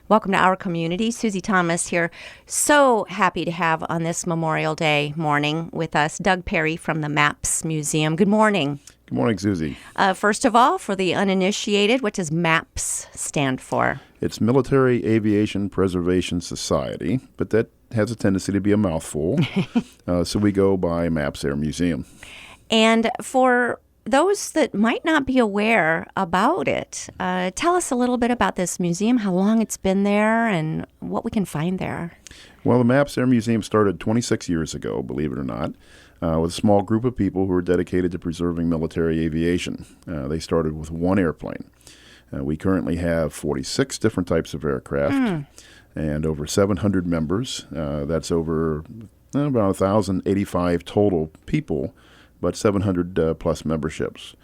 Welcome to our community. Susie Thomas here. So happy to have on this Memorial Day morning with us Doug Perry from the MAPS Museum. Good morning. Good morning, Susie. First of all, for the uninitiated, what does MAPS stand for? It's Military Aviation Preservation Society, but that has a tendency to be a mouthful, so we go by MAPS Air Museum. And for those that might not be aware about it, tell us a little bit about this museum, how long it's been there, and what we can find there. Well, the MAPS Air Museum started 26 years ago, believe it or not, with a small group of people who were dedicated to preserving military aviation. They started with one airplane. We currently have 46 different types of aircraft and over 700 members. That's over about 1,085 total people, but 700 plus memberships.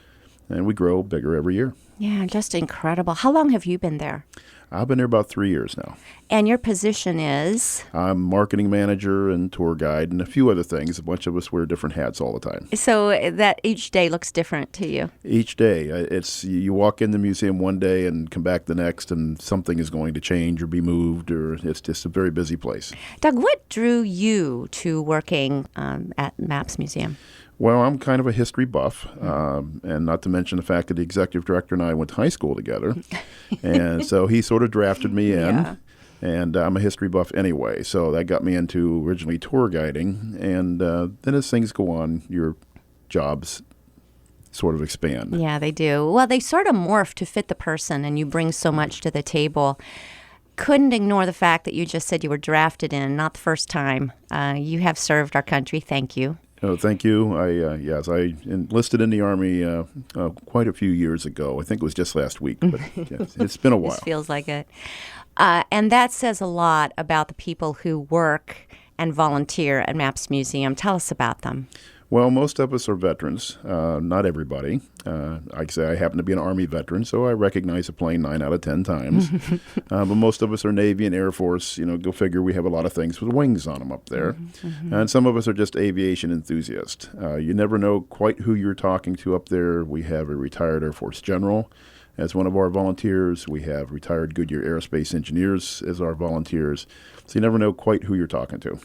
And we grow bigger every year. Yeah, just incredible. How long have you been there? I've been there about 3 years now. And your position is? I'm marketing manager and tour guide and a few other things. A bunch of us wear different hats all the time. So that each day looks different to you? Each day. It's you walk in the museum one day and come back the next and something is going to change or be moved, or it's just a very busy place. Doug, what drew you to working at MAPS Museum? Well, I'm kind of a history buff, and not to mention the fact that the executive director and I went to high school together. And so he sort of drafted me in, Yeah. and I'm a history buff anyway. So that got me into originally tour guiding. And then as things go on, your jobs sort of expand. Yeah, they do. Well, they sort of morph to fit the person, and you bring so much to the table. Couldn't ignore the fact that you just said you were drafted in, not the first time. You have served our country. Thank you. Oh, thank you. I enlisted in the Army quite a few years ago. I think it was just last week, but yes, it's been a while. This feels like it. And that says a lot about the people who work and volunteer at MAPS Museum. Tell us about them. Well, most of us are veterans, not everybody. Like I say, I happen to be an Army veteran, so I recognize a plane 9 out of 10 times. But most of us are Navy and Air Force. You know, go figure, we have a lot of things with wings on them up there. And some of us are just aviation enthusiasts. You never know quite who you're talking to up there. We have a retired Air Force general as one of our volunteers. We have retired Goodyear Aerospace engineers as our volunteers. So you never know quite who you're talking to.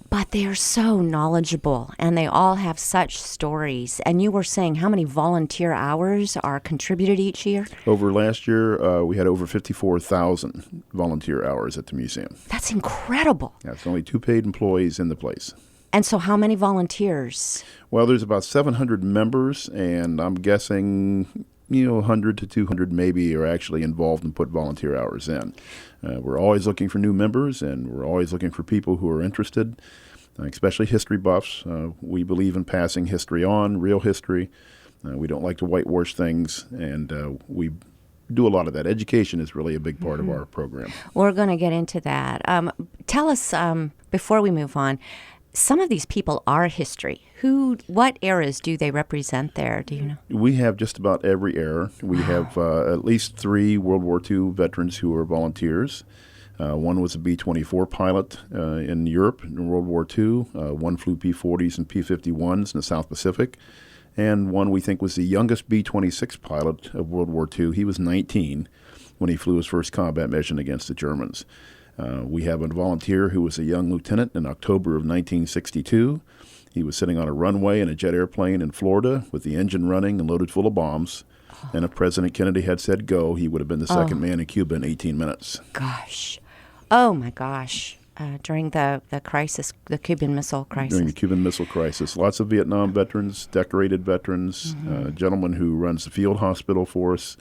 But they are so knowledgeable, and they all have such stories. And you were saying how many volunteer hours are contributed each year? Over last year, we had over 54,000 volunteer hours at the museum. That's incredible. That's only 2 paid employees in the place. And so how many volunteers? Well, there's about 700 members, and I'm guessing 100 to 200 maybe are actually involved and put volunteer hours in. We're always looking for new members, and we're always looking for people who are interested, especially history buffs. We believe in passing history on, real history. We don't like to whitewash things, and we do a lot of that. Education is really a big part of our program. We're going to get into that. Tell us, before we move on, some of these people are history. What eras do they represent there? Do you know? We have just about every era. We have at least 3 World War II veterans who are volunteers. One was a B-24 pilot in Europe in World War II. One flew P-40s and P-51s in the South Pacific. And one we think was the youngest B-26 pilot of World War II. He was 19 when he flew his first combat mission against the Germans. We have a volunteer who was a young lieutenant in October of 1962. He was sitting on a runway in a jet airplane in Florida with the engine running and loaded full of bombs. And if President Kennedy had said go, he would have been the second man in Cuba in 18 minutes. Gosh. Oh, my gosh. During the crisis, the Cuban Missile Crisis. During the Cuban Missile Crisis. Lots of Vietnam veterans, decorated veterans, a gentleman who runs the field hospital for us.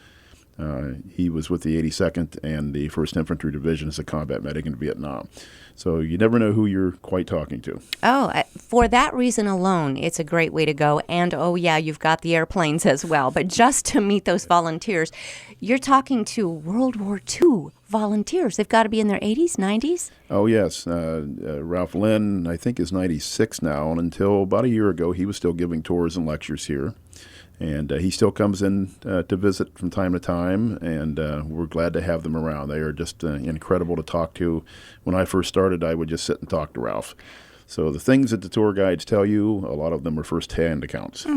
He was with the 82nd and the 1st Infantry Division as a combat medic in Vietnam. So you never know who you're quite talking to. Oh, for that reason alone, it's a great way to go. And, oh, yeah, you've got the airplanes as well. But just to meet those volunteers, you're talking to World War II volunteers. They've got to be in their 80s, 90s? Oh, yes. Ralph Lynn, I think, is 96 now. And until about a year ago, he was still giving tours and lectures here. And he still comes in to visit from time to time, and we're glad to have them around. They are just incredible to talk to. When I first started, I would just sit and talk to Ralph. So the things that the tour guides tell you, a lot of them are first-hand accounts.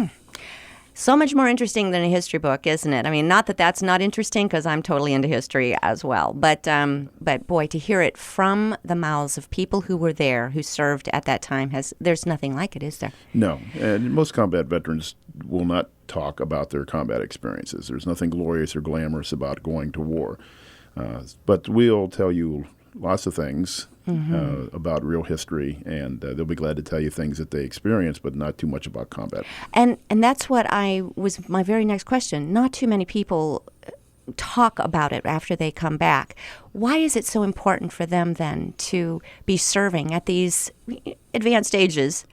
So much more interesting than a history book, isn't it? I mean, not that that's not interesting, because I'm totally into history as well. But boy, to hear it from the mouths of people who were there, who served at that time, there's nothing like it, is there? No, and most combat veterans will not talk about their combat experiences. There's nothing glorious or glamorous about going to war. But we'll tell you lots of things about real history, and they'll be glad to tell you things that they experienced, but not too much about combat. And that's what was my very next question. Not too many people talk about it after they come back. Why is it so important for them then to be serving at these advanced ages,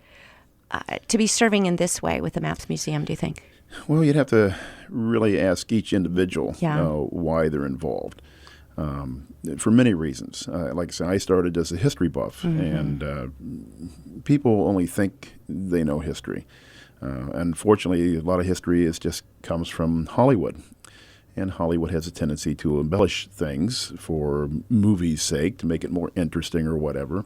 to be serving in this way with the Maps Museum, do you think? Well, you'd have to really ask each individual why they're involved. For many reasons. Like I said, I started as a history buff, and people only think they know history. Unfortunately, a lot of history comes from Hollywood, and Hollywood has a tendency to embellish things for movies' sake, to make it more interesting or whatever.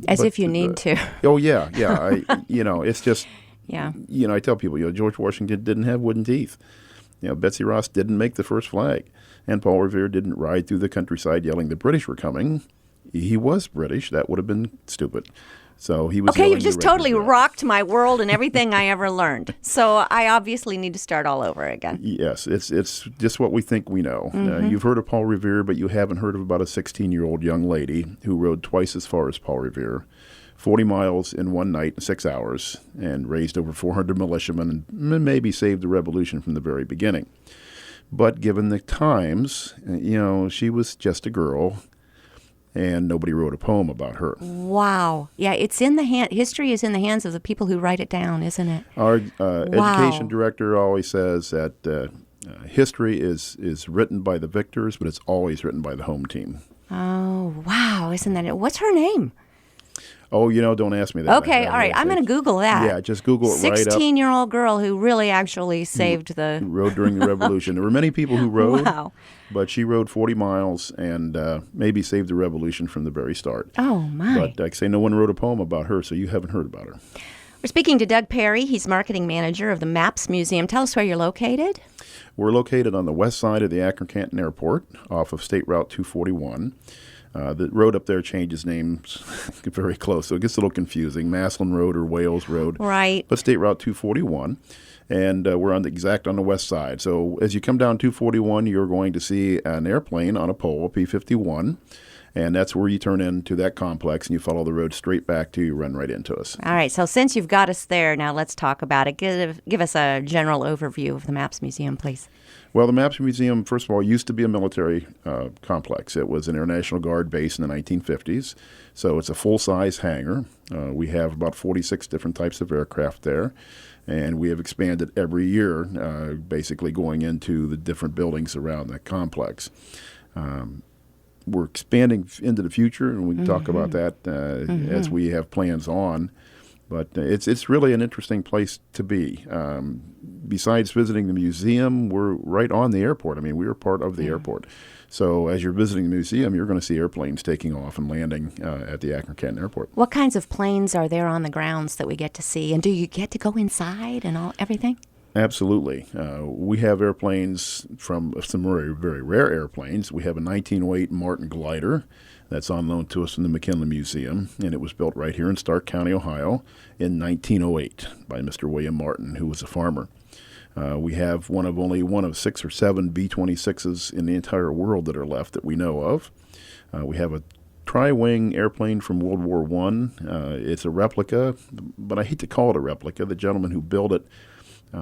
As if you need to. Oh, yeah. It's just, yeah. I tell people, George Washington didn't have wooden teeth. Betsy Ross didn't make the first flag. And Paul Revere didn't ride through the countryside yelling the British were coming. He was British. That would have been stupid. So he was. Okay, you just totally rocked my world and everything I ever learned. So I obviously need to start all over again. Yes, it's just what we think we know. You've heard of Paul Revere, but you haven't heard of about a 16-year-old young lady who rode twice as far as Paul Revere, 40 miles in one night in 6 hours, and raised over 400 militiamen and maybe saved the revolution from the very beginning. But given the times, she was just a girl, and nobody wrote a poem about her. Wow. Yeah, it's in the history is in the hands of the people who write it down, isn't it? Our education director always says that history is written by the victors, but it's always written by the home team. Oh, wow. Isn't that it? What's her name? Oh, don't ask me that. Okay, all right. I'm going to Google that. Yeah, just Google it right up. 16-year-old girl who really actually saved the... Rode during the Revolution. There were many people who rode, wow. But she rode 40 miles and maybe saved the Revolution from the very start. Oh, my. But like I say, no one wrote a poem about her, so you haven't heard about her. We're speaking to Doug Perry. He's marketing manager of the Maps Museum. Tell us where you're located. We're located on the west side of the Akron-Canton Airport off of State Route 241. The road up there changes names very close, so it gets a little confusing. Maslin Road or Wales Road. Right. But State Route 241. And we're on the west side. So as you come down 241, you're going to see an airplane on a pole, a P-51. And that's where you turn into that complex, and you follow the road straight back till you run right into us. All right. So since you've got us there, now let's talk about it. Give us a general overview of the Maps Museum, please. Well, the Maps Museum, first of all, used to be a military complex. It was an Air National Guard base in the 1950s. So it's a full-size hangar. We have about 46 different types of aircraft there. And we have expanded every year, basically going into the different buildings around that complex. We're expanding into the future, and we can talk about that as we have plans on. But it's really an interesting place to be. Besides visiting the museum, we're right on the airport. I mean, we are part of the airport. So as you're visiting the museum, you're going to see airplanes taking off and landing at the Akron-Canton Airport. What kinds of planes are there on the grounds that we get to see? And do you get to go inside and everything? Absolutely. We have airplanes from some very, very rare airplanes. We have a 1908 Martin glider that's on loan to us from the McKinley Museum, and it was built right here in Stark County, Ohio, in 1908 by Mr. William Martin, who was a farmer. We have one of 6 or 7 B-26s in the entire world that are left that we know of. We have a tri-wing airplane from World War I. It's a replica, but I hate to call it a replica. The gentleman who built it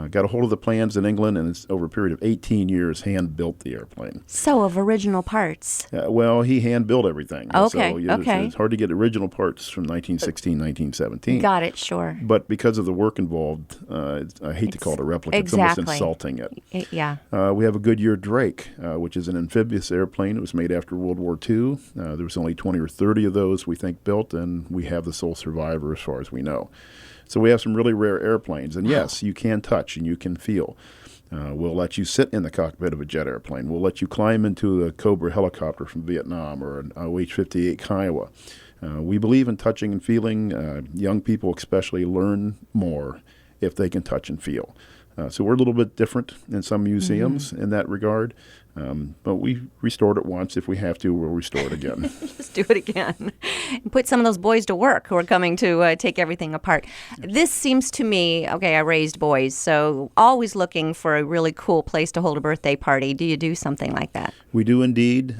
got a hold of the plans in England, and it's over a period of 18 years hand-built the airplane. So of original parts. Well, he hand-built everything. Okay, so okay. It's hard to get original parts from 1916, 1917. Got it, sure. But because of the work involved, I hate to call it a replica. Exactly. It's almost insulting it. Yeah. We have a Goodyear Drake, which is an amphibious airplane. It was made after World War II. There was only 20 or 30 of those, we think, built, and we have the sole survivor as far as we know. So we have some really rare airplanes. And yes, you can touch and you can feel. We'll let you sit in the cockpit of a jet airplane. We'll let you climb into a Cobra helicopter from Vietnam or an OH-58 Kiowa. We believe in touching and feeling. Young people especially learn more if they can touch and feel. So we're a little bit different in some museums in that regard. But we restored it once. If we have to, we'll restore it again. Just do it again. And put some of those boys to work who are coming to take everything apart. This seems to me, okay, I raised boys, so always looking for a really cool place to hold a birthday party. Do you do something like that? We do indeed.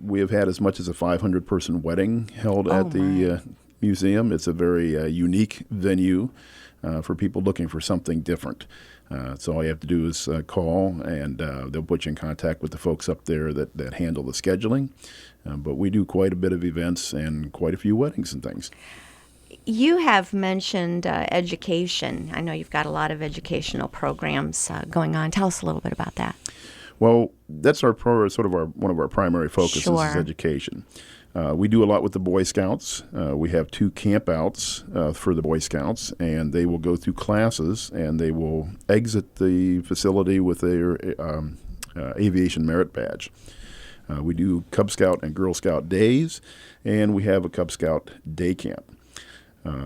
We have had as much as a 500-person wedding held at the museum. It's a very unique venue for people looking for something different. So all you have to do is call, and they'll put you in contact with the folks up there that handle the scheduling. But we do quite a bit of events and quite a few weddings and things. You have mentioned education. I know you've got a lot of educational programs going on. Tell us a little bit about that. Well, that's one of our primary focuses is education. We do a lot with the Boy Scouts. We have 2 campouts for the Boy Scouts, and they will go through classes, and they will exit the facility with their aviation merit badge. We do Cub Scout and Girl Scout days, and we have a Cub Scout day camp,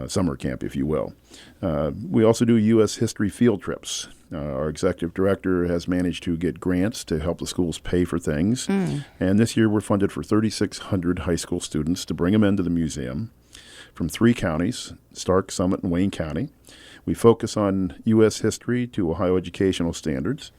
summer camp, if you will. We also do U.S. history field trips. Our executive director has managed to get grants to help the schools pay for things. And this year we're funded for 3,600 high school students to bring them into the museum from 3 counties, Stark, Summit, and Wayne County. We focus on U.S. history to Ohio educational standards.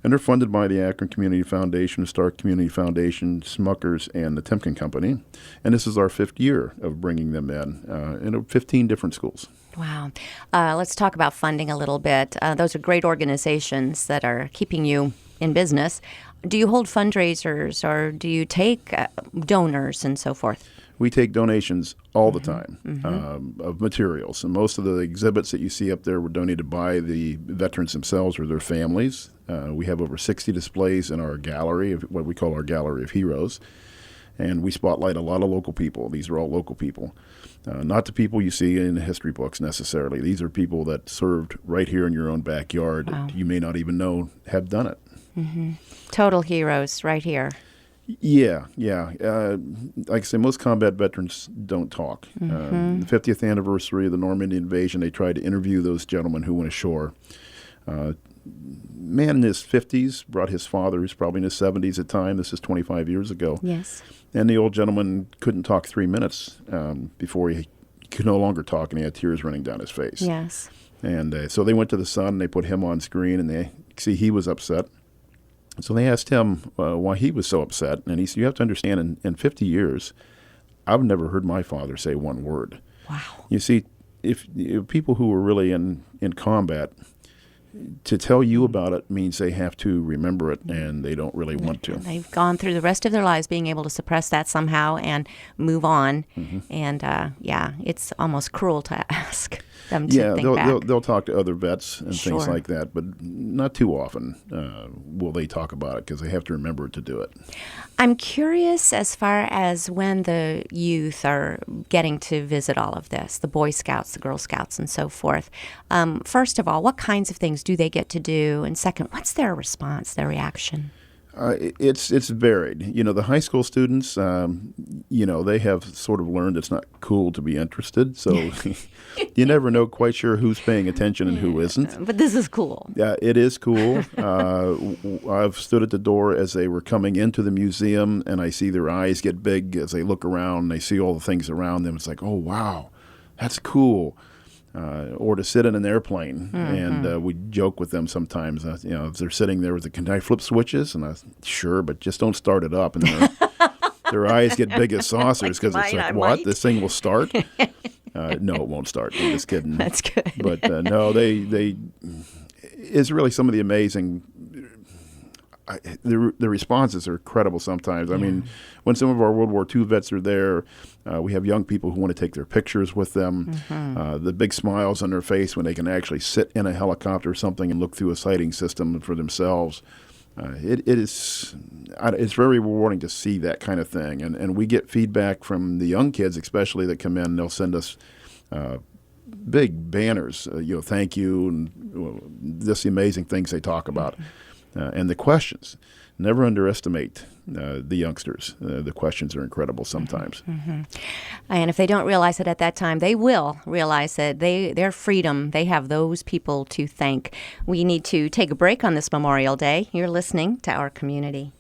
And they're funded by the Akron Community Foundation, Stark Community Foundation, Smuckers, and the Timken Company. And this is our 5th year of bringing them in 15 different schools. Wow. Let's talk about funding a little bit. Those are great organizations that are keeping you in business. Do you hold fundraisers, or do you take donors and so forth? We take donations all the time of materials. And most of the exhibits that you see up there were donated by the veterans themselves or their families. We have over 60 displays in our gallery, what we call our Gallery of Heroes. And we spotlight a lot of local people. These are all local people. Not the people you see in the history books necessarily. These are people that served right here in your own backyard that you may not even know have done it. Total heroes right here. Yeah. Like I say, most combat veterans don't talk. The 50th anniversary of the Normandy invasion, they tried to interview those gentlemen who went ashore. Man in his 50s brought his father, who's probably in his 70s at the time. This is 25 years ago. Yes. And the old gentleman couldn't talk 3 minutes before he could no longer talk, and he had tears running down his face. Yes. And so they went to the Sun, and they put him on screen, and they see he was upset. So they asked him why he was so upset, and he said, you have to understand, in 50 years, I've never heard my father say one word. Wow. You see, if people who were really in combat, to tell you about it means they have to remember it, and they don't really want to. They've gone through the rest of their lives being able to suppress that somehow and move on. And, it's almost cruel to ask them to think back. They'll talk to other vets and Sure. things like that, but not too often will they talk about it because they have to remember to do it. I'm curious as far as when the youth are getting to visit all of this, the Boy Scouts, the Girl Scouts, and so forth. First of all, what kinds of things do they get to do? And second, what's their response, their reaction? It's varied. The high school students, they have sort of learned it's not cool to be interested. So you never know quite sure who's paying attention and who isn't. But this is cool. Yeah, it is cool. I've stood at the door as they were coming into the museum, and I see their eyes get big as they look around, and they see all the things around them. It's like, oh, wow, that's cool. Or to sit in an airplane, and we joke with them sometimes. If they're sitting there with the, can I flip switches? And I sure, but just don't start it up. And their eyes get big as saucers because it's like, what? This thing will start? No, it won't start. I'm just kidding. That's good. But no, they it's really some of the amazing. The responses are incredible sometimes. I mean, when some of our World War II vets are there, we have young people who want to take their pictures with them. The big smiles on their face when they can actually sit in a helicopter or something and look through a sighting system for themselves. It's very rewarding to see that kind of thing. And we get feedback from the young kids especially that come in. They'll send us big banners, thank you, and just the amazing things they talk about. And the questions. never underestimate the youngsters. The questions are incredible sometimes. And if they don't realize it at that time, they will realize that their freedom, they have those people to thank. We need to take a break on this Memorial Day. You're listening to Our Community.